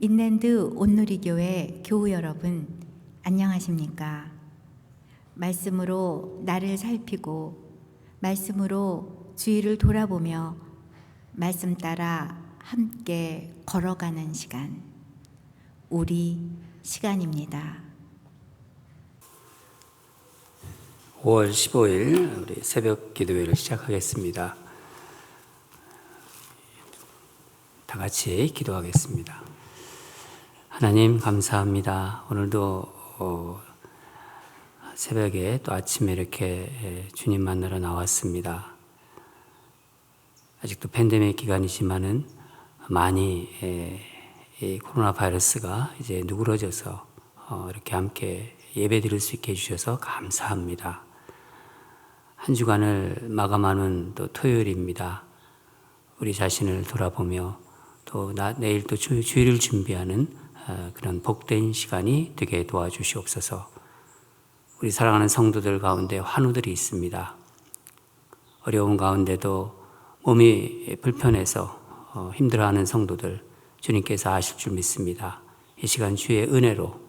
인랜드 온누리교회 교우 여러분, 안녕하십니까? 말씀으로 나를 살피고 말씀으로 주위를 돌아보며 말씀 따라 함께 걸어가는 시간, 우리 시간입니다. 5월 15일 우리 새벽 기도회를 시작하겠습니다. 다 같이 기도하겠습니다. 하나님 감사합니다. 오늘도 새벽에 또 아침에 이렇게 주님 만나러 나왔습니다. 아직도 팬데믹 기간이지만은 많이 이 코로나 바이러스가 이제 누그러져서 이렇게 함께 예배 드릴 수 있게 해주셔서 감사합니다. 한 주간을 마감하는 또 토요일입니다. 우리 자신을 돌아보며 또 내일 또 주일을 준비하는 그런 복된 시간이 되게 도와주시옵소서. 우리 사랑하는 성도들 가운데 환우들이 있습니다. 어려운 가운데도 몸이 불편해서 힘들어하는 성도들 주님께서 아실 줄 믿습니다. 이 시간 주의 은혜로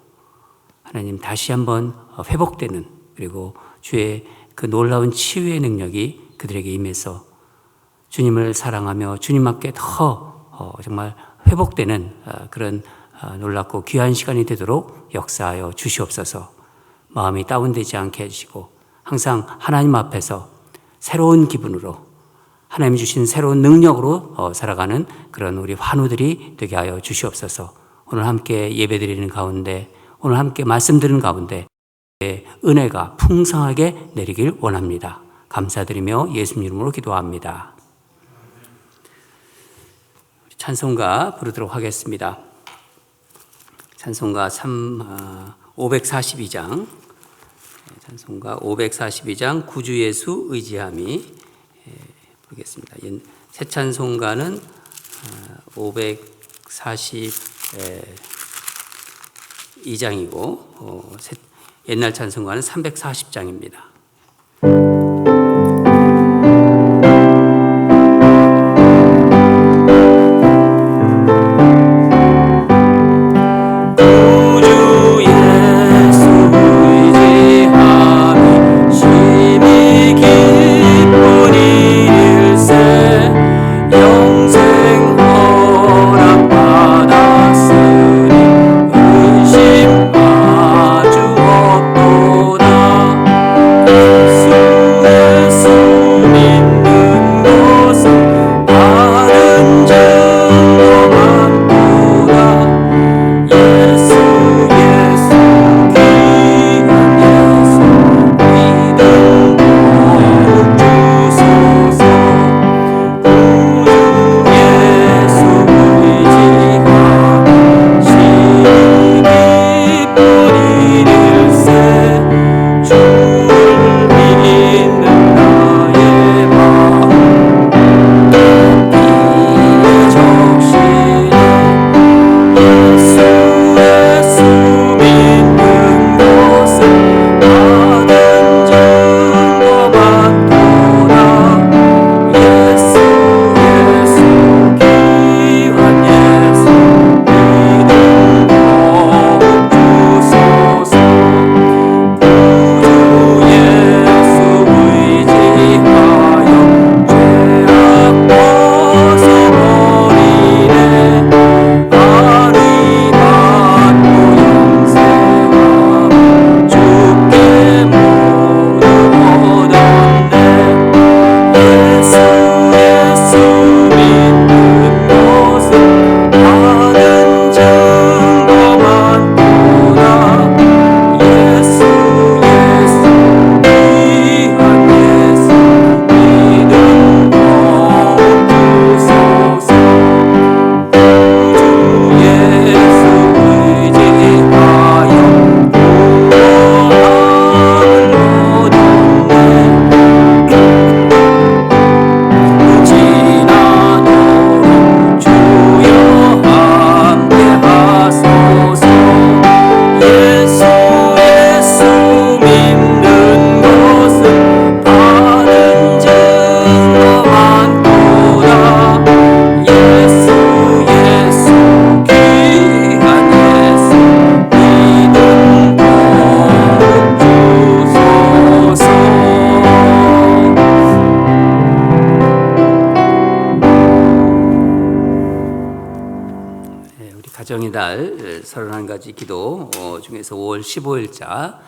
하나님 다시 한번 회복되는, 그리고 주의 그 놀라운 치유의 능력이 그들에게 임해서 주님을 사랑하며 주님 앞에 더 정말 회복되는 그런 놀랍고 귀한 시간이 되도록 역사하여 주시옵소서. 마음이 다운되지 않게 해주시고 항상 하나님 앞에서 새로운 기분으로 하나님이 주신 새로운 능력으로 살아가는 그런 우리 환우들이 되게 하여 주시옵소서. 오늘 함께 예배드리는 가운데, 오늘 함께 말씀드리는 가운데 은혜가 풍성하게 내리길 원합니다. 감사드리며 예수님 이름으로 기도합니다. 찬송가 부르도록 하겠습니다. 찬송가 542장, 찬송가 542장 구주 예수 의지함이 부르겠습니다. 새 찬송가는 542장이고 옛날 찬송가는 340장입니다. 의심 마주 없도다. 가정의 달 31가지 기도 중에서 5월 15일자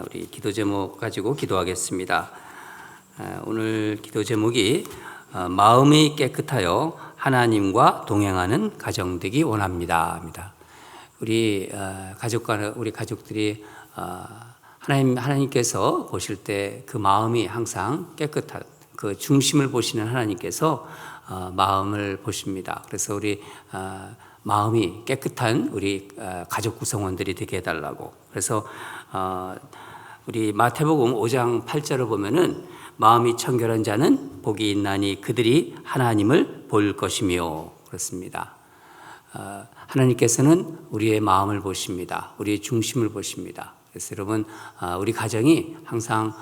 우리 기도 제목 가지고 기도하겠습니다. 오늘 기도 제목이 마음이 깨끗하여 하나님과 동행하는 가정 되기 원합니다. 우리 가족들이 하나님께서 보실 때 그 마음이 항상 깨끗한 그 중심을 보시는 하나님께서 마음을 보십니다. 그래서 우리 마음이 깨끗한 우리 가족 구성원들이 되게 해달라고. 그래서 우리 마태복음 5장 8절을 보면은 마음이 청결한 자는 복이 있나니 그들이 하나님을 볼 것이며 그렇습니다. 하나님께서는 우리의 마음을 보십니다. 우리의 중심을 보십니다. 그래서 여러분 우리 가정이 항상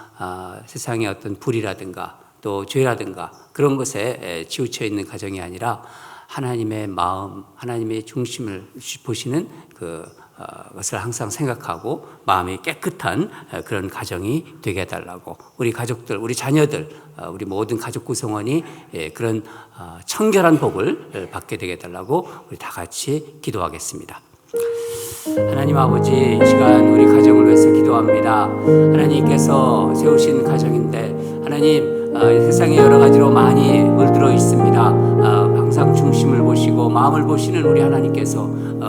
세상의 어떤 불이라든가 또 죄라든가 그런 것에 치우쳐 있는 가정이 아니라 하나님의 마음, 하나님의 중심을 보시는 그것을 항상 생각하고 마음이 깨끗한 그런 가정이 되게 해달라고. 우리 가족들, 우리 자녀들, 우리 모든 가족 구성원이 그런 청결한 복을 받게 되게 해달라고 우리 다 같이 기도하겠습니다. 하나님 아버지, 이 시간 우리 가정을 위해서 기도합니다. 하나님께서 세우신 가정인데 하나님 세상에 여러 가지로 많이 물들어 있습니다. 항상 중심을 보시고 마음을 보시는 우리 하나님께서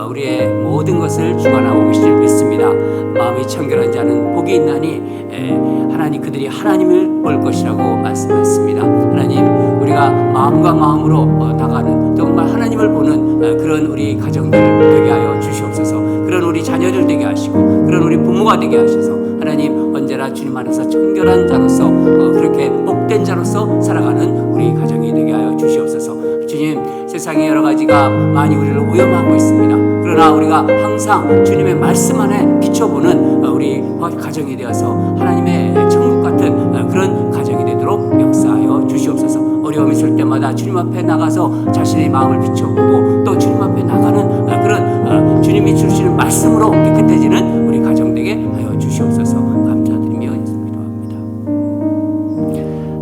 우리의 모든 것을 주관하고 계실 줄 믿습니다. 마음이 청결한 자는 복이 있나니 하나님 그들이 하나님을 볼 것이라고 말씀하셨습니다. 하나님 우리가 마음과 마음으로 나가는 정말 하나님을 보는 그런 우리 가정들 되게 하여 주시옵소서. 그런 우리 자녀들 되게 하시고 그런 우리 부모가 되게 하셔서 하나님 언제나 주님 안에서 청결한 자로서 그렇게 복된 자로서 살아가는 우리 가정이 되게 하여 주시옵소서. 주님, 세상에 여러 가지가 많이 우리를 오염하고 있습니다. 그러나 우리가 항상 주님의 말씀 안에 비춰보는 우리 가정이 되어서 하나님의 천국 같은 그런 가정이 되도록 역사하여 주시옵소서. 어려움이 있을 때마다 주님 앞에 나가서 자신의 마음을 비춰보고 또 주님 앞에 나가는 그런 주님이 주시는 말씀으로 깨끗해지는 우리 가정 되게 하여 주시옵소서. 감사드리며 예수 기도합니다.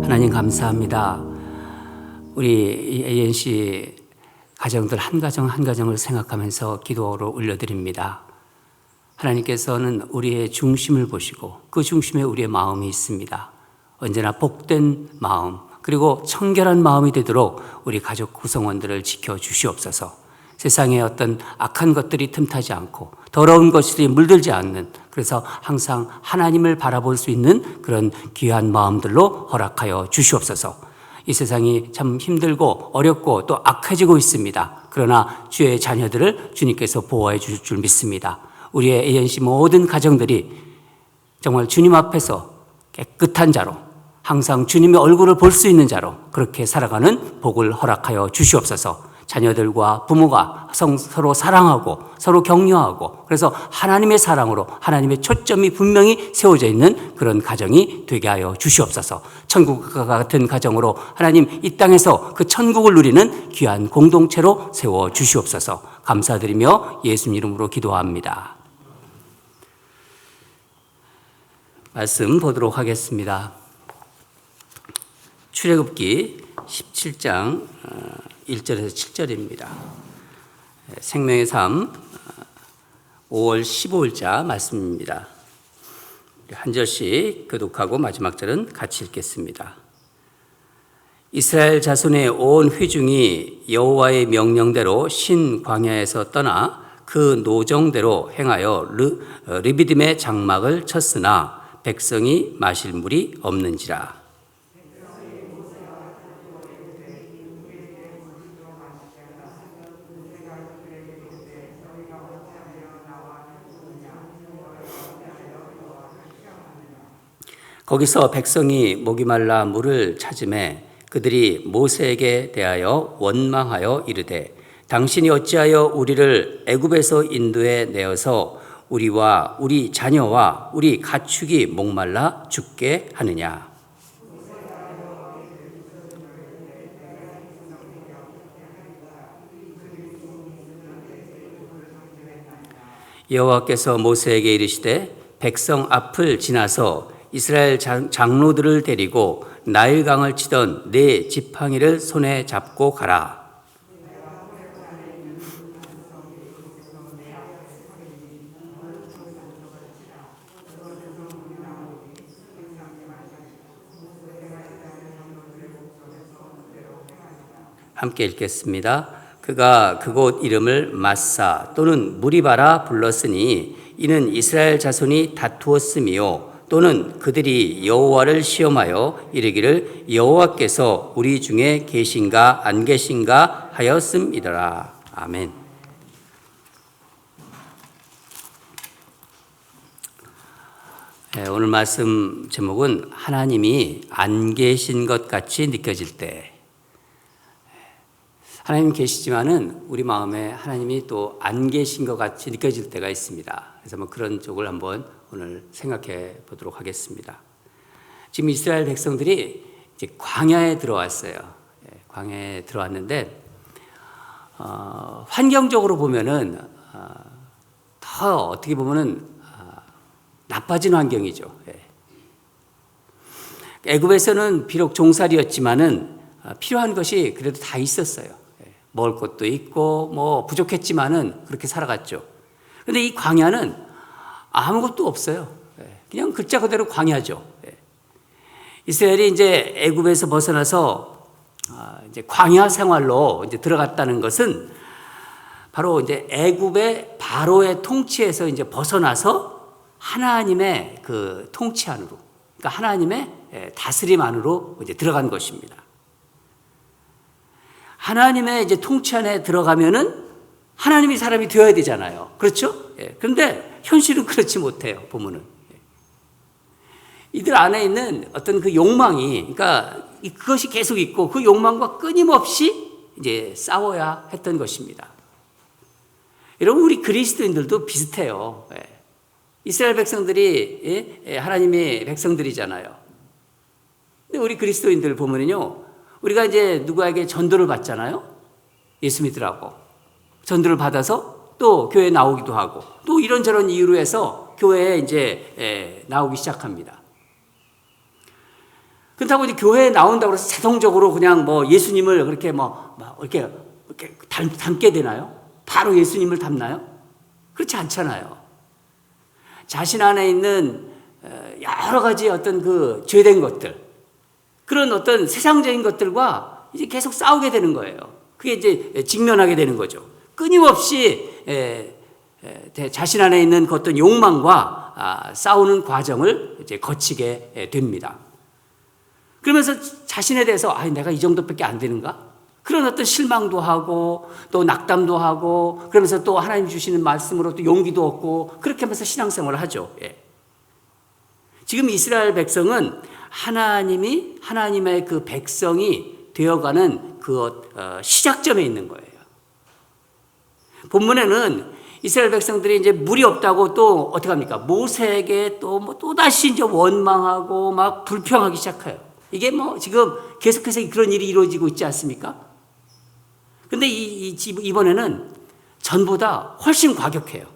하나님 감사합니다. 우리 ANC 가정들 한 가정 한 가정을 생각하면서 기도로 올려드립니다. 하나님께서는 우리의 중심을 보시고 그 중심에 우리의 마음이 있습니다. 언제나 복된 마음 그리고 청결한 마음이 되도록 우리 가족 구성원들을 지켜주시옵소서. 세상에 어떤 악한 것들이 틈타지 않고 더러운 것들이 물들지 않는, 그래서 항상 하나님을 바라볼 수 있는 그런 귀한 마음들로 허락하여 주시옵소서. 이 세상이 참 힘들고 어렵고 또 악해지고 있습니다. 그러나 주의 자녀들을 주님께서 보호해 주실 줄 믿습니다. 우리의 ANC 모든 가정들이 정말 주님 앞에서 깨끗한 자로 항상 주님의 얼굴을 볼 수 있는 자로 그렇게 살아가는 복을 허락하여 주시옵소서. 자녀들과 부모가 서로 사랑하고 서로 격려하고 그래서 하나님의 사랑으로 하나님의 초점이 분명히 세워져 있는 그런 가정이 되게 하여 주시옵소서. 천국과 같은 가정으로 하나님 이 땅에서 그 천국을 누리는 귀한 공동체로 세워 주시옵소서. 감사드리며 예수님 이름으로 기도합니다. 말씀 보도록 하겠습니다. 출애굽기 17장 1절에서 7절입니다. 생명의 삶 5월 15일자 말씀입니다. 한 절씩 교독하고 마지막 절은 같이 읽겠습니다. 이스라엘 자손의 온 회중이 여호와의 명령대로 신 광야에서 떠나 그 노정대로 행하여 르비딤의 장막을 쳤으나 백성이 마실 물이 없는지라. 거기서 백성이 목이 말라 물을 찾음에 그들이 모세에게 대하여 원망하여 이르되 당신이 어찌하여 우리를 애굽에서 인도해 내어서 우리와 우리 자녀와 우리 가축이 목말라 죽게 하느냐. 여호와께서 모세에게 이르시되 백성 앞을 지나서 이스라엘 장로들을 데리고 나일강을 치던 네 지팡이를 손에 잡고 가라. 함께 읽겠습니다. 그가 그곳 이름을 마사 또는 무리바라 불렀으니 이는 이스라엘 자손이 다투었음이요 또는 그들이 여호와를 시험하여 이르기를 여호와께서 우리 중에 계신가 안 계신가 하였음이더라. 아멘. 오늘 말씀 제목은 하나님이 안 계신 것 같이 느껴질 때. 하나님 계시지만은 우리 마음에 하나님이 또 안 계신 것 같이 느껴질 때가 있습니다. 그래서 뭐 그런 쪽을 한번 오늘 생각해 보도록 하겠습니다. 지금 이스라엘 백성들이 이제 광야에 들어왔어요. 광야에 들어왔는데 환경적으로 보면은 더 어떻게 보면은 나빠진 환경이죠. 애굽에서는 비록 종살이였지만은 필요한 것이 그래도 다 있었어요. 먹을 것도 있고 뭐 부족했지만은 그렇게 살아갔죠. 그런데 이 광야는 아무것도 없어요. 그냥 글자 그대로 광야죠. 이스라엘이 이제 애굽에서 벗어나서 이제 광야 생활로 이제 들어갔다는 것은 바로 이제 애굽의 바로의 통치에서 이제 벗어나서 하나님의 그 통치 안으로, 그러니까 하나님의 다스림 안으로 이제 들어간 것입니다. 하나님의 이제 통치 안에 들어가면은 하나님이 사람이 되어야 되잖아요. 그렇죠? 그런데 현실은 그렇지 못해요. 보면은 이들 안에 있는 어떤 그 욕망이, 그러니까 그것이 계속 있고 그 욕망과 끊임없이 이제 싸워야 했던 것입니다. 여러분, 우리 그리스도인들도 비슷해요. 이스라엘 백성들이 하나님의 백성들이잖아요. 근데 우리 그리스도인들 보면요, 우리가 이제 누구에게 전도를 받잖아요. 예수 믿으라고 전도를 받아서 또 교회에 나오기도 하고 또 이런저런 이유로 해서 교회에 이제 나오기 시작합니다. 그렇다고 이제 교회에 나온다고 해서 자동적으로 그냥 뭐 예수님을 그렇게 이렇게 닮게 되나요? 바로 예수님을 닮나요? 그렇지 않잖아요. 자신 안에 있는 여러 가지 어떤 그 죄된 것들, 그런 어떤 세상적인 것들과 이제 계속 싸우게 되는 거예요. 그게 이제 직면하게 되는 거죠. 끊임없이 자신 안에 있는 그 어떤 욕망과 싸우는 과정을 이제 거치게 됩니다. 그러면서 자신에 대해서 내가 이 정도밖에 안 되는가? 그런 어떤 실망도 하고 또 낙담도 하고 그러면서 또 하나님 주시는 말씀으로 또 용기도 얻고 그렇게 하면서 신앙생활을 하죠. 지금 이스라엘 백성은 하나님의 그 백성이 되어가는 그 시작점에 있는 거예요. 본문에는 이스라엘 백성들이 이제 물이 없다고 또 어떻게 합니까? 모세에게 또 다시 이제 원망하고 막 불평하기 시작해요. 이게 뭐 지금 계속해서 그런 일이 이루어지고 있지 않습니까? 근데 이번에는 전보다 훨씬 과격해요.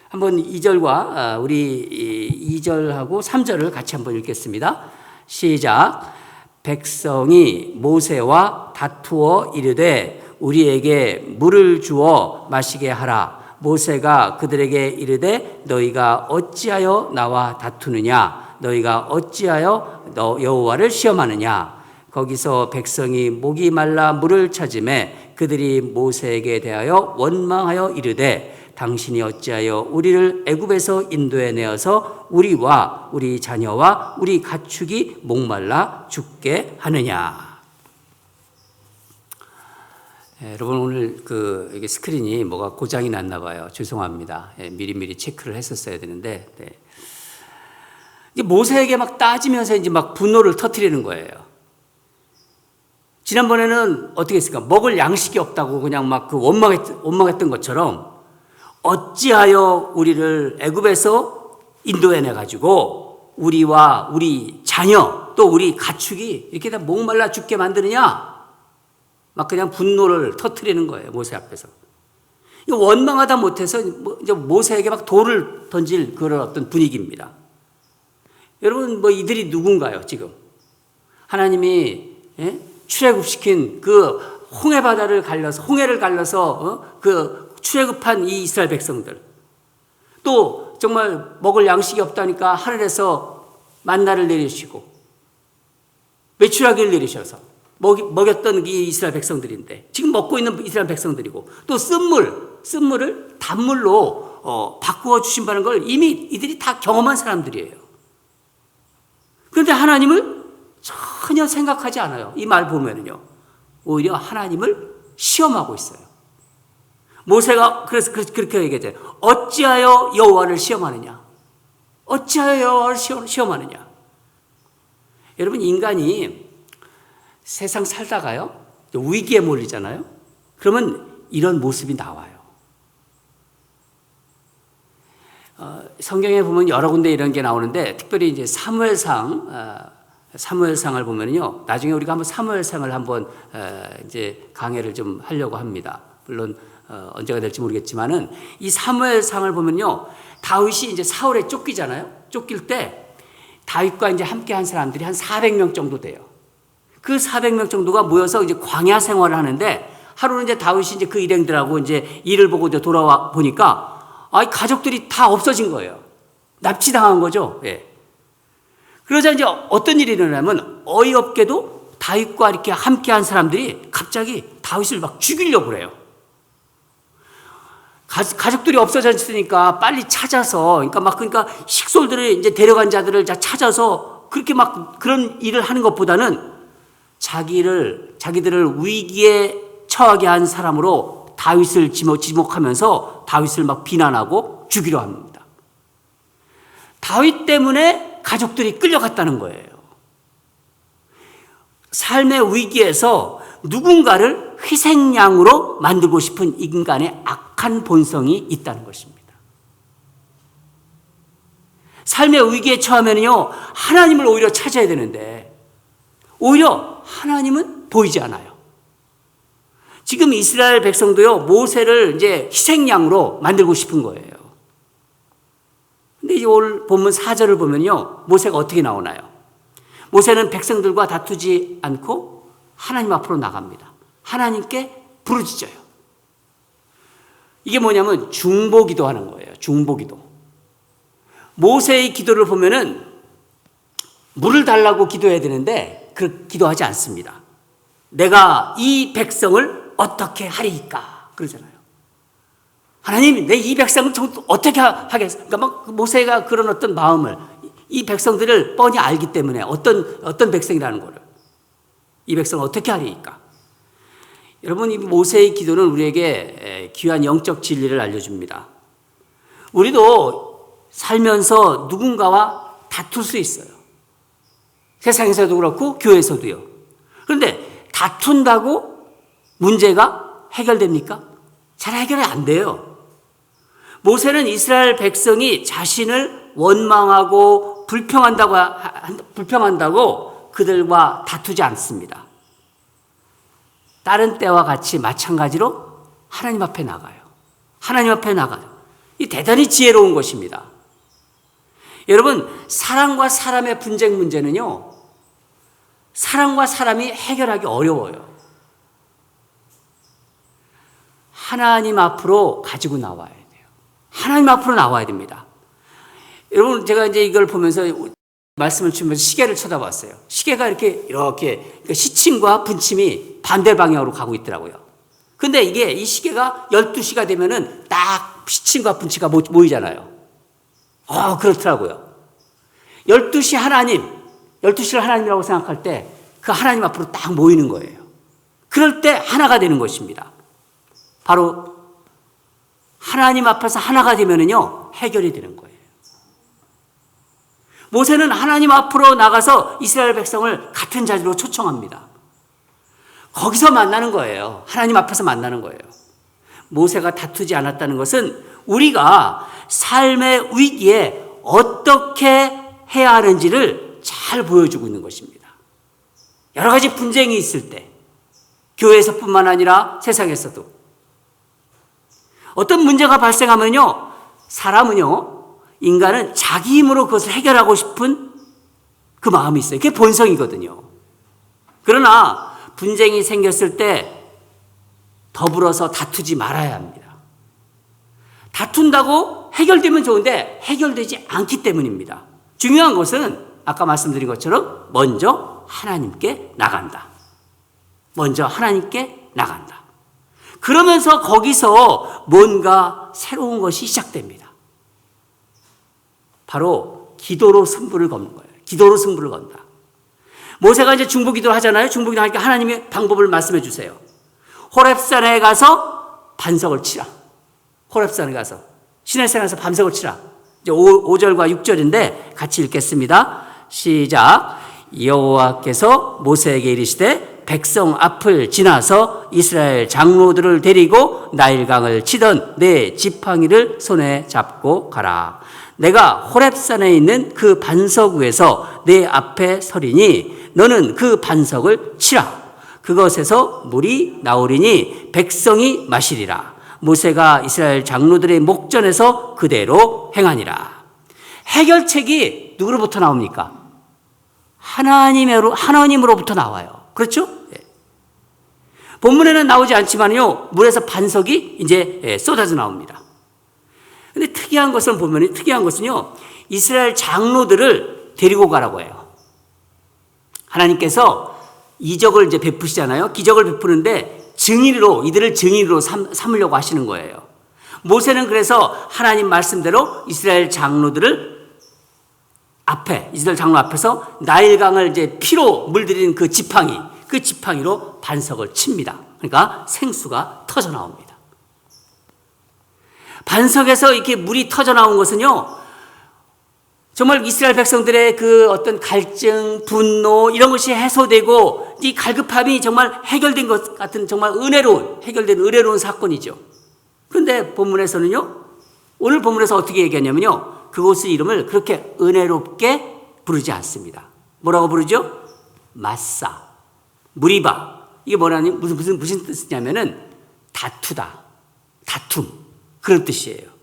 한번 2절과 우리 2절하고 3절을 같이 한번 읽겠습니다. 시작. 백성이 모세와 다투어 이르되 우리에게 물을 주어 마시게 하라. 모세가 그들에게 이르되 너희가 어찌하여 나와 다투느냐? 너희가 어찌하여 여호와를 시험하느냐? 거기서 백성이 목이 말라 물을 찾으매 그들이 모세에게 대하여 원망하여 이르되 당신이 어찌하여 우리를 애굽에서 인도해 내어서 우리와 우리 자녀와 우리 가축이 목말라 죽게 하느냐. 여러분, 오늘 이게 스크린이 뭐가 고장이 났나 봐요. 죄송합니다. 미리미리 체크를 했었어야 되는데 이제 모세에게 막 따지면서 이제 막 분노를 터뜨리는 거예요. 지난번에는 어떻게 했을까? 먹을 양식이 없다고 그냥 막 원망했던 것처럼 어찌하여 우리를 애굽에서 인도해내 가지고 우리와 우리 자녀 또 우리 가축이 이렇게 다 목말라 죽게 만드느냐? 막 그냥 분노를 터뜨리는 거예요. 모세 앞에서. 이거 원망하다 못해서 이제 모세에게 막 돌을 던질 그런 어떤 분위기입니다. 여러분, 이들이 누군가요? 지금 하나님이 출애굽시킨 그 홍해를 갈라서 그 출애굽한 이 이스라엘 백성들, 또 정말 먹을 양식이 없다니까 하늘에서 만나를 내리시고 메추라기를 내리셔서 먹였던 이 이스라엘 백성들인데 지금 먹고 있는 이스라엘 백성들이고 또 쓴물을 단물로 바꾸어 주신다는 걸 이미 이들이 다 경험한 사람들이에요. 그런데 하나님을 전혀 생각하지 않아요. 이 말 보면은요. 오히려 하나님을 시험하고 있어요. 모세가 그래서 그렇게 얘기했잖아요. 어찌하여 여호와를 시험하느냐? 어찌하여 여호와를 시험하느냐? 여러분, 인간이 세상 살다가요, 위기에 몰리잖아요. 그러면 이런 모습이 나와요. 성경에 보면 여러 군데 이런 게 나오는데, 특별히 이제 사무엘상을 보면요, 나중에 우리가 한번 사무엘상을 한번 이제 강해를 좀 하려고 합니다. 물론 언제가 될지 모르겠지만은 이 사무엘상을 보면요, 다윗이 이제 사울에 쫓기잖아요. 쫓길 때 다윗과 이제 함께한 사람들이 한 400명 정도 돼요. 그 400명 정도가 모여서 이제 광야 생활을 하는데, 하루는 이제 다윗이 이제 그 일행들하고 이제 일을 보고 이제 돌아와 보니까 가족들이 다 없어진 거예요. 납치당한 거죠. 예. 그러자 이제 어떤 일이 일어나면 어이없게도 다윗과 이렇게 함께한 사람들이 갑자기 다윗을 막 죽이려고 그래요. 가족들이 없어졌으니까 빨리 찾아서, 그러니까 식솔들을 이제 데려간 자들을 찾아서 그렇게 막 그런 일을 하는 것보다는 자기들을 위기에 처하게 한 사람으로 다윗을 지목하면서 다윗을 막 비난하고 죽이려 합니다. 다윗 때문에 가족들이 끌려갔다는 거예요. 삶의 위기에서 누군가를 희생양으로 만들고 싶은 인간의 악한 본성이 있다는 것입니다. 삶의 위기에 처하면요, 하나님을 오히려 찾아야 되는데 오히려 하나님은 보이지 않아요. 지금 이스라엘 백성도요, 모세를 이제 희생양으로 만들고 싶은 거예요. 근데 이제 오늘 본문 4절을 보면요, 모세가 어떻게 나오나요? 모세는 백성들과 다투지 않고 하나님 앞으로 나갑니다. 하나님께 부르짖어요. 이게 뭐냐면 중보기도 하는 거예요. 중보기도. 모세의 기도를 보면은 물을 달라고 기도해야 되는데 그 기도하지 않습니다. 내가 이 백성을 어떻게 하리이까 그러잖아요. 하나님, 내 이 백성을 어떻게 하겠어? 그러니까 막 모세가 그런 어떤 마음을, 이 백성들을 뻔히 알기 때문에 어떤 백성이라는 거를, 이 백성을 어떻게 하리이까? 여러분, 이 모세의 기도는 우리에게 귀한 영적 진리를 알려줍니다. 우리도 살면서 누군가와 다툴 수 있어요. 세상에서도 그렇고 교회에서도요. 그런데 다툰다고 문제가 해결됩니까? 잘 해결이 안 돼요. 모세는 이스라엘 백성이 자신을 원망하고 불평한다고 그들과 다투지 않습니다. 다른 때와 같이 마찬가지로 하나님 앞에 나가요. 하나님 앞에 나가요. 이 대단히 지혜로운 것입니다. 여러분, 사람과 사람의 분쟁 문제는요, 사람과 사람이 해결하기 어려워요. 하나님 앞으로 가지고 나와야 돼요. 하나님 앞으로 나와야 됩니다. 여러분, 제가 이제 이걸 보면서 말씀을 주면서 시계를 쳐다봤어요. 시계가 이렇게 그러니까 시침과 분침이 반대 방향으로 가고 있더라고요. 근데 이 시계가 12시가 되면은 딱 시침과 분침가 모이잖아요. 그렇더라고요. 12시 하나님, 12시를 하나님이라고 생각할 때 그 하나님 앞으로 딱 모이는 거예요. 그럴 때 하나가 되는 것입니다. 바로 하나님 앞에서 하나가 되면은요, 해결이 되는 거예요. 모세는 하나님 앞으로 나가서 이스라엘 백성을 같은 자리로 초청합니다. 거기서 만나는 거예요. 하나님 앞에서 만나는 거예요. 모세가 다투지 않았다는 것은 우리가 삶의 위기에 어떻게 해야 하는지를 잘 보여주고 있는 것입니다. 여러 가지 분쟁이 있을 때, 교회에서뿐만 아니라 세상에서도 어떤 문제가 발생하면요, 인간은 자기 힘으로 그것을 해결하고 싶은 그 마음이 있어요. 그게 본성이거든요. 그러나 분쟁이 생겼을 때 더불어서 다투지 말아야 합니다. 다툰다고 해결되면 좋은데 해결되지 않기 때문입니다. 중요한 것은 아까 말씀드린 것처럼 먼저 하나님께 나간다. 먼저 하나님께 나간다. 그러면서 거기서 뭔가 새로운 것이 시작됩니다. 바로 기도로 승부를 거는 거예요. 기도로 승부를 건다. 모세가 이제 중보기도를 하잖아요. 중보기도 하니까 하나님의 방법을 말씀해 주세요. 호렙산에 가서 반석을 치라. 호렙산에 가서 시내산에 가서 반석을 치라. 이제 5절과 6절인데 같이 읽겠습니다. 시작. 여호와께서 모세에게 이르시되 백성 앞을 지나서 이스라엘 장로들을 데리고 나일강을 치던 내 지팡이를 손에 잡고 가라. 내가 호렙산에 있는 그 반석 위에서 내 앞에 서리니 너는 그 반석을 치라. 그것에서 물이 나오리니 백성이 마시리라. 모세가 이스라엘 장로들의 목전에서 그대로 행하니라. 해결책이 누구로부터 나옵니까? 하나님으로부터 나와요. 그렇죠? 본문에는 나오지 않지만요, 물에서 반석이 이제 쏟아져 나옵니다. 근데 특이한 것은요, 이스라엘 장로들을 데리고 가라고 해요. 하나님께서 이적을 이제 베푸시잖아요. 기적을 베푸는데 이들을 증인으로 삼으려고 하시는 거예요. 모세는 그래서 하나님 말씀대로 이스라엘 장로 앞에서 나일강을 이제 피로 물들인 그 지팡이로 반석을 칩니다. 그러니까 생수가 터져 나옵니다. 반석에서 이렇게 물이 터져 나온 것은요, 정말 이스라엘 백성들의 그 어떤 갈증, 분노 이런 것이 해소되고 이 갈급함이 정말 해결된 것 같은 정말 해결된 은혜로운 사건이죠. 그런데 오늘 본문에서 어떻게 얘기하냐면요, 그곳의 이름을 그렇게 은혜롭게 부르지 않습니다. 뭐라고 부르죠? 마사, 무리바. 이게 무슨 뜻이냐면은 다툼. 그런 뜻이에요.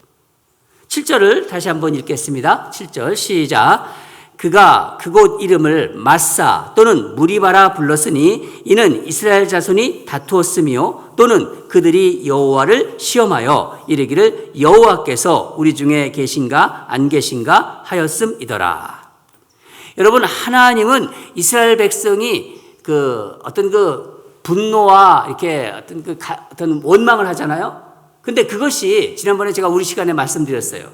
7절을 다시 한번 읽겠습니다. 7절 시작. 그가 그곳 이름을 마사 또는 무리바라 불렀으니 이는 이스라엘 자손이 다투었으며 또는 그들이 여호와를 시험하여 이르기를 여호와께서 우리 중에 계신가 안 계신가 하였음이더라. 여러분, 하나님은 이스라엘 백성이 어떤 분노와 이렇게 어떤 원망을 하잖아요. 근데 그것이 지난번에 제가 우리 시간에 말씀드렸어요.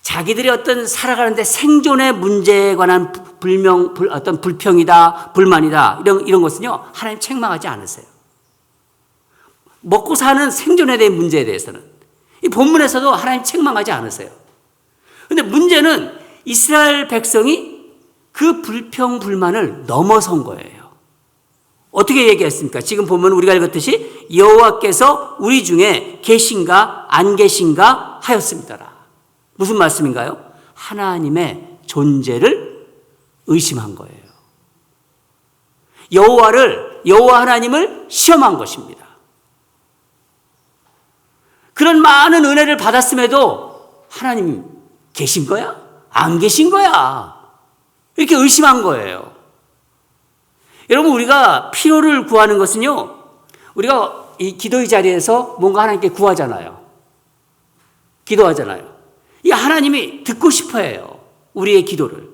자기들이 어떤 살아가는데 생존의 문제에 관한 어떤 불평이다, 불만이다, 이런 것은요, 하나님 책망하지 않으세요. 먹고 사는 생존에 대한 문제에 대해서는. 이 본문에서도 하나님 책망하지 않으세요. 근데 문제는 이스라엘 백성이 그 불평, 불만을 넘어선 거예요. 어떻게 얘기했습니까? 지금 보면 우리가 읽었듯이 여호와께서 우리 중에 계신가 안 계신가 하였습니다. 무슨 말씀인가요? 하나님의 존재를 의심한 거예요. 여호와 하나님을 시험한 것입니다. 그런 많은 은혜를 받았음에도 하나님 계신 거야? 안 계신 거야? 이렇게 의심한 거예요. 여러분, 우리가 필요를 구하는 것은요, 우리가 이 기도의 자리에서 뭔가 하나님께 구하잖아요. 기도하잖아요. 이 하나님이 듣고 싶어 해요. 우리의 기도를.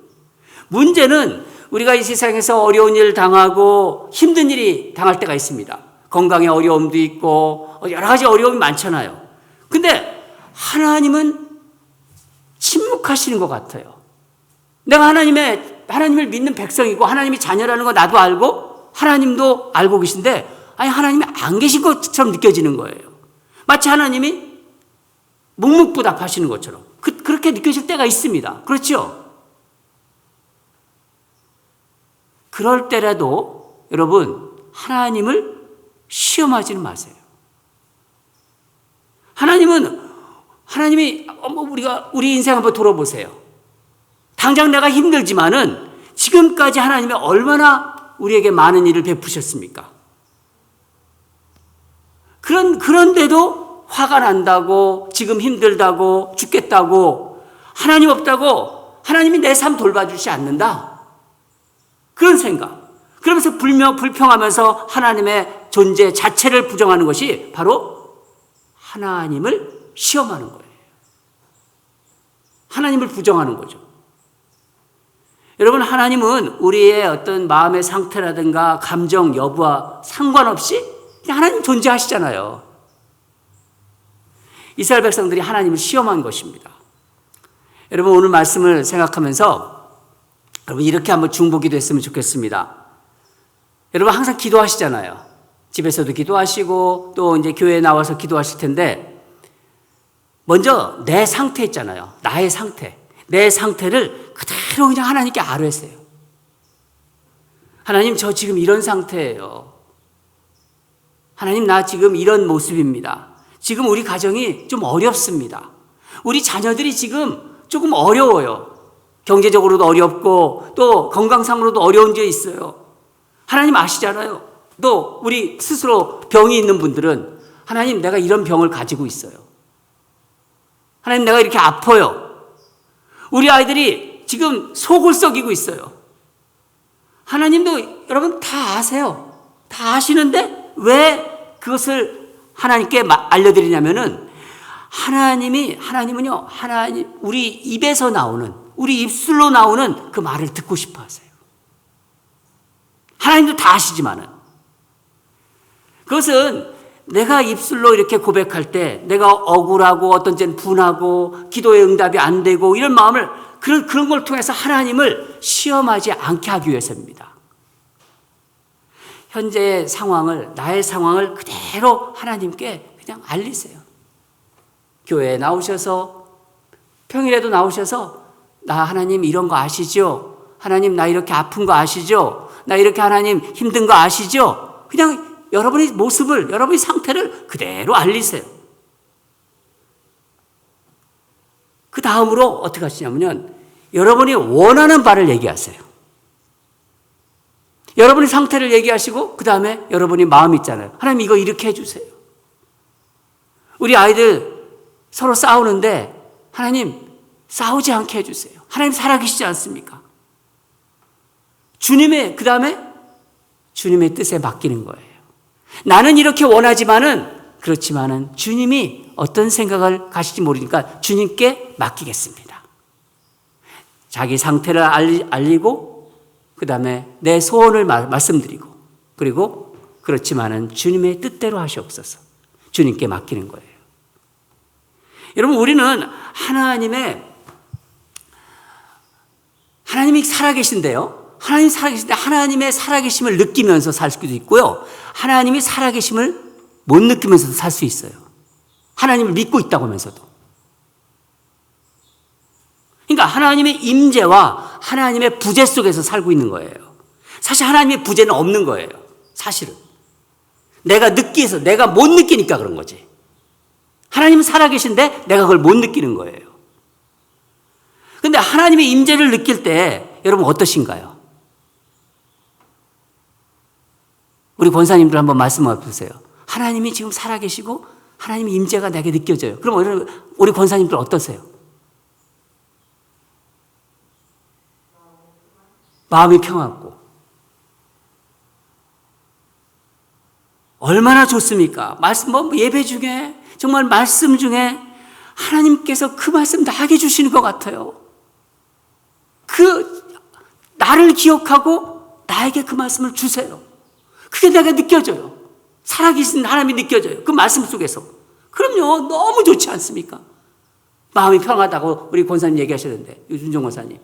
문제는 우리가 이 세상에서 어려운 일 당하고 힘든 일이 당할 때가 있습니다. 건강에 어려움도 있고 여러 가지 어려움이 많잖아요. 근데 하나님은 침묵하시는 것 같아요. 내가 하나님을 믿는 백성이고 하나님이 자녀라는 거 나도 알고 하나님도 알고 계신데 하나님이 안 계신 것처럼 느껴지는 거예요. 마치 하나님이 묵묵부답하시는 것처럼 그렇게 느껴질 때가 있습니다. 그렇죠? 그럴 때라도 여러분, 하나님을 시험하지는 마세요. 하나님이 우리 인생 한번 돌아보세요. 당장 내가 힘들지만은 지금까지 하나님이 얼마나 우리에게 많은 일을 베푸셨습니까? 그런데도 화가 난다고, 지금 힘들다고, 죽겠다고, 하나님 없다고, 하나님이 내 삶 돌봐주지 않는다. 그런 생각. 그러면서 불평하면서 하나님의 존재 자체를 부정하는 것이 바로 하나님을 시험하는 거예요. 하나님을 부정하는 거죠. 여러분, 하나님은 우리의 어떤 마음의 상태라든가 감정 여부와 상관없이 그냥 하나님 존재하시잖아요. 이스라엘 백성들이 하나님을 시험한 것입니다. 여러분, 오늘 말씀을 생각하면서 여러분 이렇게 한번 중보기도 했으면 좋겠습니다. 여러분 항상 기도하시잖아요. 집에서도 기도하시고 또 이제 교회에 나와서 기도하실 텐데, 먼저 내 상태 있잖아요. 나의 상태. 내 상태를 그대로 그냥 하나님께 아뢰세요. 하나님, 저 지금 이런 상태예요. 하나님, 나 지금 이런 모습입니다. 지금 우리 가정이 좀 어렵습니다. 우리 자녀들이 지금 조금 어려워요. 경제적으로도 어렵고 또 건강상으로도 어려운 게 있어요. 하나님 아시잖아요. 또 우리 스스로 병이 있는 분들은 하나님, 내가 이런 병을 가지고 있어요. 하나님, 내가 이렇게 아파요. 우리 아이들이 지금 속을 썩이고 있어요. 하나님도 여러분 다 아세요. 다 아시는데 왜 그것을 하나님께 알려드리냐면은, 하나님은요, 우리 입에서 나오는, 우리 입술로 나오는 그 말을 듣고 싶어 하세요. 하나님도 다 아시지만은, 그것은 내가 입술로 이렇게 고백할 때 내가 억울하고 어떤 때는 분하고 기도의 응답이 안 되고 이런 마음을, 그런 걸 통해서 하나님을 시험하지 않게 하기 위해서입니다. 현재의 상황을, 나의 상황을 그대로 하나님께 그냥 알리세요. 교회에 나오셔서, 평일에도 나오셔서, 나 하나님 이런 거 아시죠? 하나님, 나 이렇게 아픈 거 아시죠? 나 이렇게 하나님 힘든 거 아시죠? 그냥 여러분의 모습을, 여러분의 상태를 그대로 알리세요. 그 다음으로 어떻게 하시냐면요, 여러분이 원하는 바를 얘기하세요. 여러분의 상태를 얘기하시고 그 다음에 여러분이 마음 있잖아요. 하나님, 이거 이렇게 해주세요. 우리 아이들 서로 싸우는데 하나님, 싸우지 않게 해주세요. 하나님 살아계시지 않습니까? 그 다음에 주님의 뜻에 맡기는 거예요. 나는 이렇게 그렇지만은 주님이 어떤 생각을 가실지 모르니까 주님께 맡기겠습니다. 자기 상태를 알리고 그 다음에 내 소원을 말씀드리고, 그리고 그렇지만은 주님의 뜻대로 하시옵소서. 주님께 맡기는 거예요. 여러분, 우리는 하나님이 살아계신데요. 하나님이 살아계신데 하나님의 살아계심을 느끼면서 살 수도 있고요. 하나님이 살아계심을 못 느끼면서도 살 수 있어요. 하나님을 믿고 있다고 하면서도. 그러니까 하나님의 임재와 하나님의 부재 속에서 살고 있는 거예요. 사실 하나님의 부재는 없는 거예요. 사실은. 내가 못 느끼니까 그런 거지. 하나님은 살아계신데 내가 그걸 못 느끼는 거예요. 그런데 하나님의 임재를 느낄 때 여러분 어떠신가요? 우리 권사님들 한번 말씀해 보세요. 하나님이 지금 살아계시고 하나님의 임재가 내게 느껴져요. 그럼 우리 권사님들 어떠세요? 마음이 평안하고 얼마나 좋습니까? 예배 중에, 정말 말씀 중에 하나님께서 그 말씀 나에게 주시는 것 같아요. 나를 기억하고 나에게 그 말씀을 주세요. 그게 내가 느껴져요. 살아계신 하나님이 느껴져요. 그 말씀 속에서. 그럼요, 너무 좋지 않습니까? 마음이 평하다고 우리 권사님 얘기하셨는데, 윤종 권사님.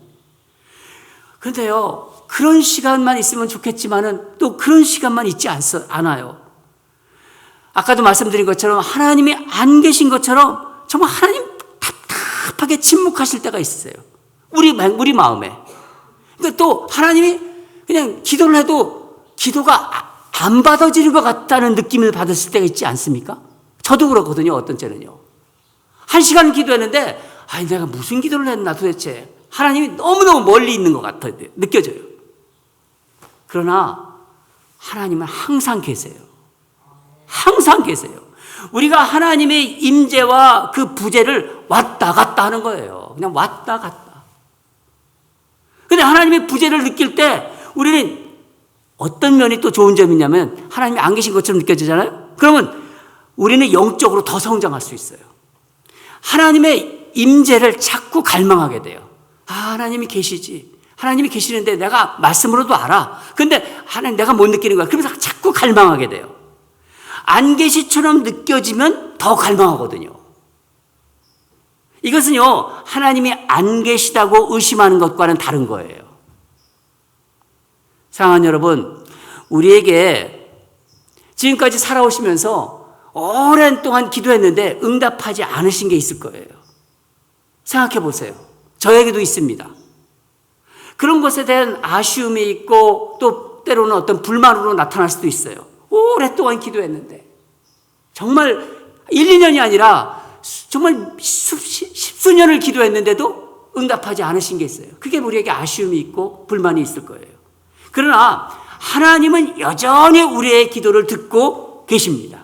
그런데요, 그런 시간만 있으면 좋겠지만은 또 그런 시간만 있지 않아요. 아까도 말씀드린 것처럼 하나님이 안 계신 것처럼 정말 하나님 답답하게 침묵하실 때가 있어요. 우리 마음에. 그러니까 또 하나님이 그냥 기도를 해도 기도가 안 받아지는 것 같다는 느낌을 받았을 때가 있지 않습니까? 저도 그렇거든요. 어떤 때는요. 1시간 기도했는데 내가 무슨 기도를 했나 도대체. 하나님이 너무너무 멀리 있는 것 같아요. 느껴져요. 그러나 하나님은 항상 계세요. 항상 계세요. 우리가 하나님의 임재와 그 부재를 왔다 갔다 하는 거예요. 그냥 왔다 갔다. 근데 하나님의 부재를 느낄 때 우리는 어떤 면이 또 좋은 점이 있냐면 하나님이 안 계신 것처럼 느껴지잖아요. 그러면 우리는 영적으로 더 성장할 수 있어요. 하나님의 임재를 자꾸 갈망하게 돼요. 하나님이 계시지. 하나님이 계시는데 내가 말씀으로도 알아. 근데 하나님 내가 못 느끼는 거야. 그러면서 자꾸 갈망하게 돼요. 안 계시처럼 느껴지면 더 갈망하거든요. 이것은요, 하나님이 안 계시다고 의심하는 것과는 다른 거예요. 사랑하는 여러분, 우리에게 지금까지 살아오시면서 오랜 동안 기도했는데 응답하지 않으신 게 있을 거예요. 생각해 보세요. 저에게도 있습니다. 그런 것에 대한 아쉬움이 있고 또 때로는 어떤 불만으로 나타날 수도 있어요. 오랫동안 기도했는데 정말 1, 2년이 아니라 정말 십수년을 기도했는데도 응답하지 않으신 게 있어요. 그게 우리에게 아쉬움이 있고 불만이 있을 거예요. 그러나 하나님은 여전히 우리의 기도를 듣고 계십니다.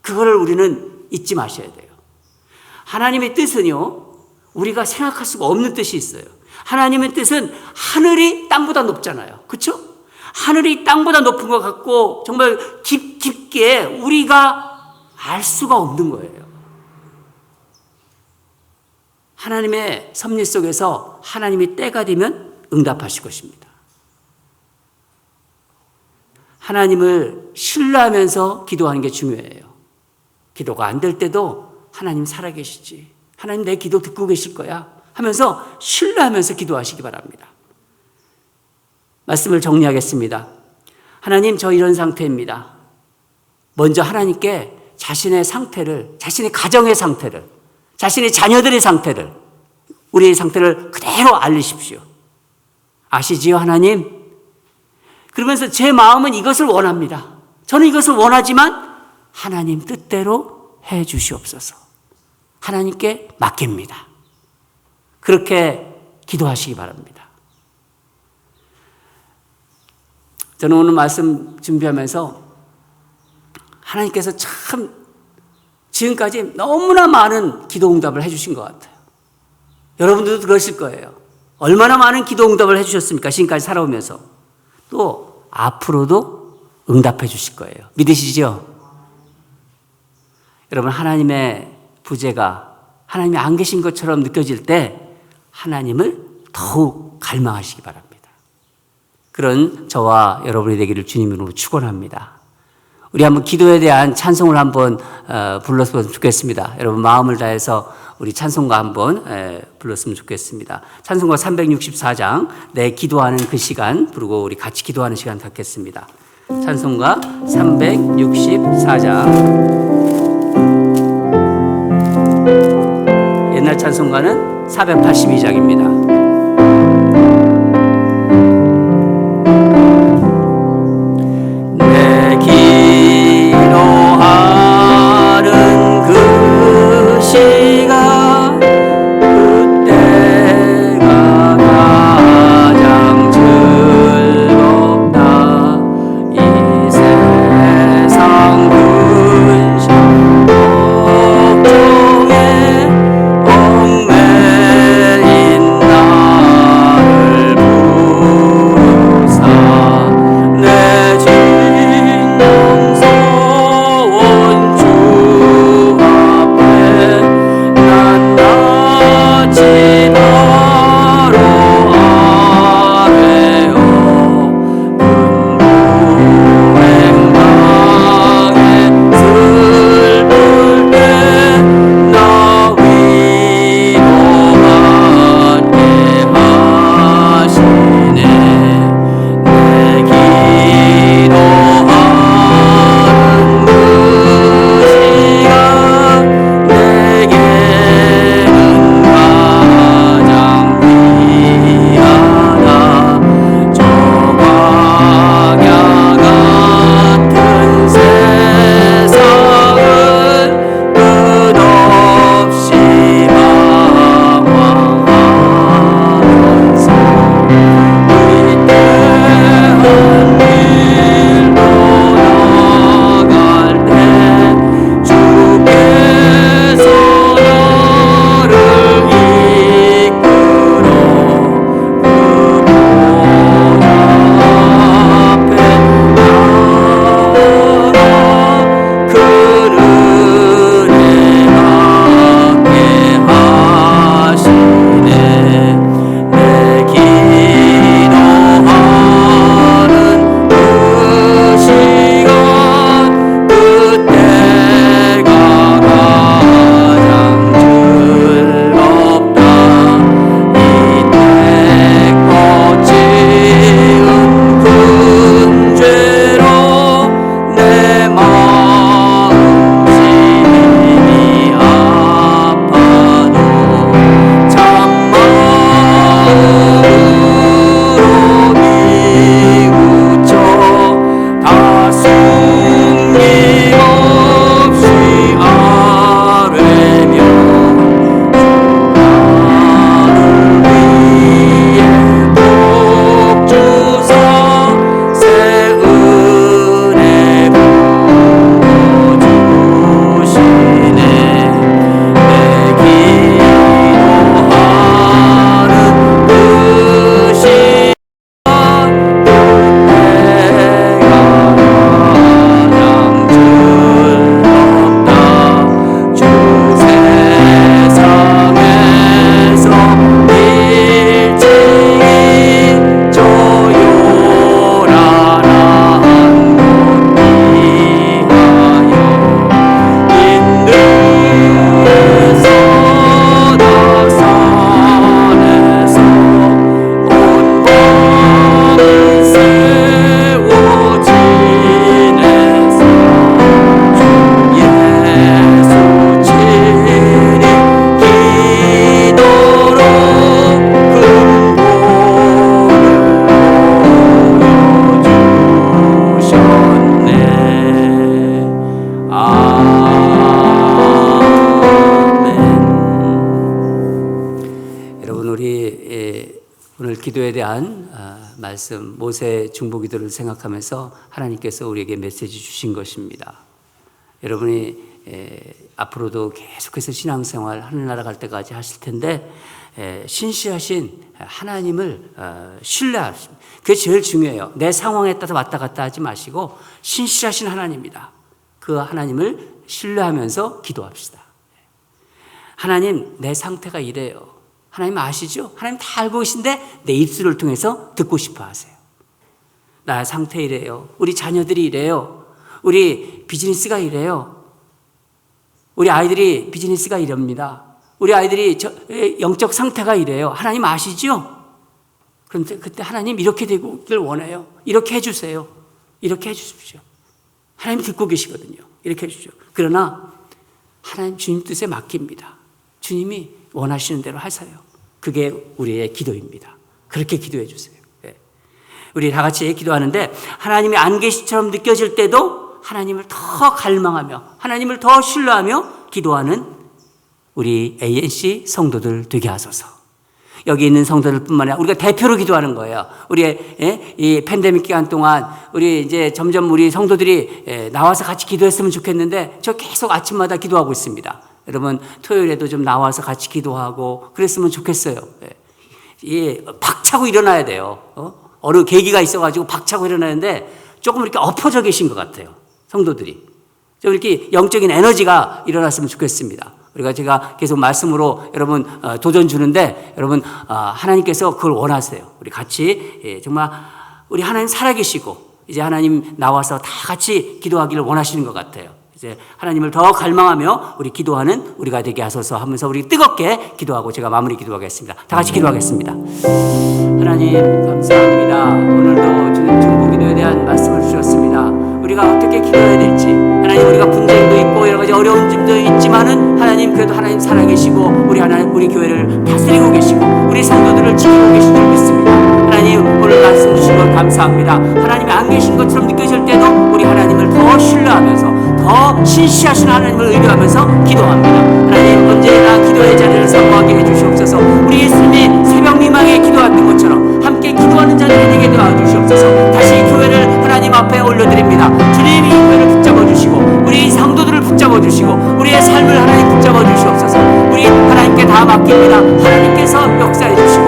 그거를 우리는 잊지 마셔야 돼요. 하나님의 뜻은요, 우리가 생각할 수가 없는 뜻이 있어요. 하나님의 뜻은 하늘이 땅보다 높잖아요. 그렇죠? 하늘이 땅보다 높은 것 같고 정말 깊게 우리가 알 수가 없는 거예요. 하나님의 섭리 속에서 하나님이 때가 되면 응답하실 것입니다. 하나님을 신뢰하면서 기도하는 게 중요해요. 기도가 안 될 때도 하나님 살아계시지. 하나님 내 기도 듣고 계실 거야 하면서 신뢰하면서 기도하시기 바랍니다. 말씀을 정리하겠습니다. 하나님, 저 이런 상태입니다. 먼저 하나님께 자신의 상태를, 자신의 가정의 상태를, 자신의 자녀들의 상태를, 우리의 상태를 그대로 알리십시오. 아시지요, 하나님? 그러면서 제 마음은 이것을 원합니다. 저는 이것을 원하지만 하나님 뜻대로 해 주시옵소서. 하나님께 맡깁니다. 그렇게 기도하시기 바랍니다. 저는 오늘 말씀 준비하면서 하나님께서 참 지금까지 너무나 많은 기도 응답을 해주신 것 같아요. 여러분들도 그러실 거예요. 얼마나 많은 기도 응답을 해주셨습니까? 지금까지 살아오면서. 또 앞으로도 응답해 주실 거예요. 믿으시죠? 여러분, 하나님의 부재가 하나님이 안 계신 것처럼 느껴질 때 하나님을 더욱 갈망하시기 바랍니다. 그런 저와 여러분이 되기를 주님으로 축원합니다. 우리 한번 기도에 대한 찬송을 한번 불렀으면 좋겠습니다. 여러분 마음을 다해서 우리 찬송가 한번 불렀으면 좋겠습니다. 찬송가 364장 내 기도하는 그 시간 부르고 우리 같이 기도하는 시간 갖겠습니다. 찬송가 364장 옛날 찬송가는 482장입니다. 나 오늘 기도에 대한 말씀, 모세 중보기도를 생각하면서 하나님께서 우리에게 메시지 주신 것입니다. 여러분이 앞으로도 계속해서 신앙생활 하늘나라 갈 때까지 하실 텐데 신실하신 하나님을 신뢰하십니다. 그게 제일 중요해요. 내 상황에 따라 왔다 갔다 하지 마시고 신실하신 하나님입니다. 그 하나님을 신뢰하면서 기도합시다. 하나님, 내 상태가 이래요. 하나님 아시죠? 하나님 다 알고 계신데 내 입술을 통해서 듣고 싶어 하세요. 나의 상태 이래요. 우리 자녀들이 이래요. 우리 비즈니스가 이래요. 우리 아이들이 비즈니스가 이럽니다. 우리 아이들이 영적 상태가 이래요. 하나님 아시죠? 그런데 그때 하나님 이렇게 되길 원해요. 이렇게 해주세요. 이렇게 해주십시오. 하나님 듣고 계시거든요. 이렇게 해주십시오. 그러나 하나님 주님 뜻에 맡깁니다. 주님이 원하시는 대로 하세요. 그게 우리의 기도입니다. 그렇게 기도해 주세요. 우리 다 같이 기도하는데 하나님이 안 계시처럼 느껴질 때도 하나님을 더 갈망하며 하나님을 더 신뢰하며 기도하는 우리 ANC 성도들 되게 하소서. 여기 있는 성도들 뿐만 아니라 우리가 대표로 기도하는 거예요. 우리의 이 팬데믹 기간 동안 우리 이제 점점 우리 성도들이 나와서 같이 기도했으면 좋겠는데 저 계속 아침마다 기도하고 있습니다. 여러분 토요일에도 좀 나와서 같이 기도하고 그랬으면 좋겠어요. 박차고 일어나야 돼요. 어느 계기가 있어가지고 박차고 일어나는데 조금 이렇게 엎어져 계신 것 같아요. 성도들이 좀 이렇게 영적인 에너지가 일어났으면 좋겠습니다. 우리가 제가 계속 말씀으로 여러분 도전 주는데 여러분 하나님께서 그걸 원하세요. 우리 같이 정말 우리 하나님 살아계시고 이제 하나님 나와서 다 같이 기도하기를 원하시는 것 같아요. 이제 하나님을 더 갈망하며 우리 기도하는 우리가 되게 하소서 하면서 우리 뜨겁게 기도하고 제가 마무리 기도하겠습니다. 다 같이 기도하겠습니다. 하나님 감사합니다. 오늘도 주님 중보기도에 대한 말씀을 주셨습니다. 우리가 어떻게 기도해야 될지 하나님 우리가 분쟁도 있고 여러 가지 어려운 점도 있지만은 하나님 그래도 하나님 살아계시고 우리 하나님 우리 교회를 다스리고 계시고 우리 성도들을 지키고 계신 줄 믿습니다. 하나님 오늘 말씀 주신 것 감사합니다. 하나님이 안 계신 것처럼 느껴질 때도 우리 하나님을 더 신뢰하면서 더 신실하신 하나님을 의뢰하면서 기도합니다. 하나님 언제나 기도의 자리를 사모하게 해주시옵소서. 우리 예수님이 새벽 미망에 기도했던 것처럼 함께 기도하는 자들이 되게 도와주시옵소서. 다시 교회를 하나님 앞에 올려드립니다. 주님 이 교회를 붙잡아 주시고 우리 성도들을 붙잡아 주시고 우리의 삶을 하나님 붙잡아 주시옵소서. 우리 하나님께 다 맡깁니다. 하나님께서 역사해 주시고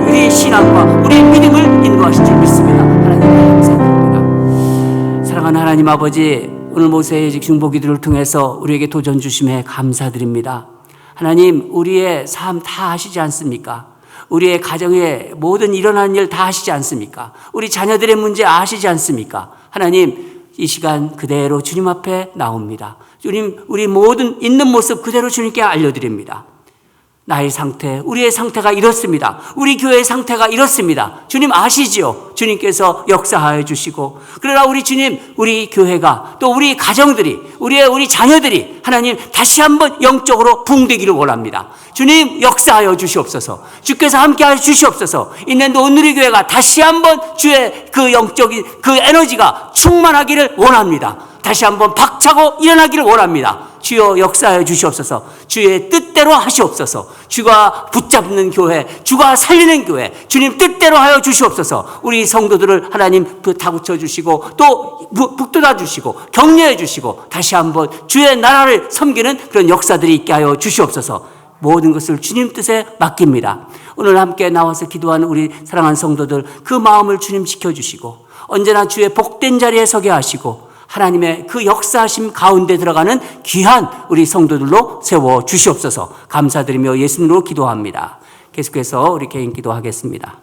우리의 신앙과 우리의 믿음을 인도하실 줄 믿습니다. 하나님 감사드립니다. 사랑하는 하나님 아버지, 오늘 모세의 중보기도를 통해서 우리에게 도전 주심에 감사드립니다. 하나님 우리의 삶 다 아시지 않습니까? 우리의 가정에 모든 일어나는 일 다 아시지 않습니까? 우리 자녀들의 문제 아시지 않습니까? 하나님 이 시간 그대로 주님 앞에 나옵니다. 주님 우리 모든 있는 모습 그대로 주님께 알려드립니다. 나의 상태, 우리의 상태가 이렇습니다. 우리 교회의 상태가 이렇습니다. 주님 아시지요? 주님께서 역사하여 주시고 그러나 우리 주님, 우리 교회가 또 우리 가정들이 우리 자녀들이 하나님 다시 한번 영적으로 붕대기를 원합니다. 주님 역사하여 주시옵소서. 주께서 함께하여 주시옵소서. 있는 온누리 교회가 다시 한번 주의 그 영적인 그 에너지가 충만하기를 원합니다. 다시 한번 박차고 일어나기를 원합니다. 주여 역사하여 주시옵소서. 주의 뜻대로 하시옵소서. 주가 붙잡는 교회, 주가 살리는 교회, 주님 뜻대로 하여 주시옵소서. 우리 성도들을 하나님 다붙여 주시고 또 북돋아 주시고 격려해 주시고 다시 한번 주의 나라를 섬기는 그런 역사들이 있게 하여 주시옵소서. 모든 것을 주님 뜻에 맡깁니다. 오늘 함께 나와서 기도하는 우리 사랑하는 성도들 그 마음을 주님 지켜주시고 언제나 주의 복된 자리에 서게 하시고 하나님의 그 역사하심 가운데 들어가는 귀한 우리 성도들로 세워 주시옵소서. 감사드리며 예수님으로 기도합니다. 계속해서 우리 개인 기도하겠습니다.